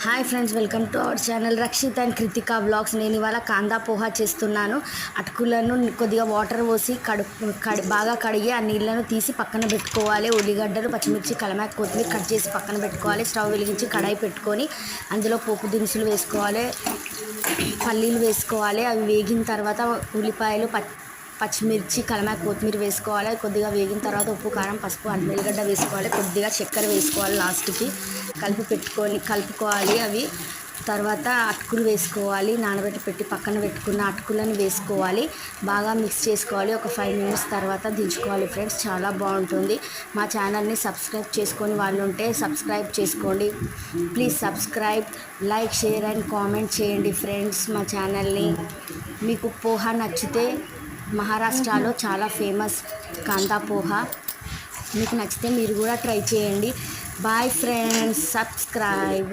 Hi friends, welcome to our channel Rakshit and Kritika blogs. నేను ఇవాళ కాందా పోహా చేస్తున్నాను. అటుకులను కొద్దిగా వాటర్ పోసి బాగా కడిగి ఆ నీళ్ళను తీసి పక్కన పెట్టుకోవాలి. ఉల్లిగడ్డలు, పచ్చిమిర్చి, కలమాక్, కొత్తిమీర కట్ చేసి పక్కన పెట్టుకోవాలి. స్టవ్ వెలిగించి కడాయి పెట్టుకొని అందులో పోపు దినుసులు వేసుకోవాలి, పల్లీలు వేసుకోవాలి. అవి వేగిన తర్వాత ఉల్లిపాయలు, పచ్చిమిర్చి, కలమాక్, కొత్తిమీర వేసుకోవాలి. కొద్దిగా వేగిన తర్వాత ఉప్పు, కారం, పసుపు, వెల్లిగడ్డ వేసుకోవాలి. కొద్దిగా చక్కెర వేసుకోవాలి. లాస్ట్కి కలుపుకోవాలి. అవి తర్వాత అటుకులు వేసుకోవాలి. నానబెట్టి పక్కన పెట్టుకున్న అటుకులను వేసుకోవాలి. బాగా మిక్స్ చేసుకోవాలి. ఒక 5 మినిట్స్ తర్వాత దించుకోవాలి. ఫ్రెండ్స్, చాలా బాగుంటుంది. మా ఛానల్ని సబ్స్క్రైబ్ చేసుకొని వాళ్ళు ఉంటే సబ్స్క్రైబ్ చేసుకోండి. Please subscribe, like, share and comment చేయండి ఫ్రెండ్స్. మా ఛానల్ని మీకు పోహా నచ్చితే, మహారాష్ట్రలో చాలా ఫేమస్ కాందా పోహా. మీకు నచ్చితే మీరు కూడా ట్రై చేయండి. Bye friends, subscribe.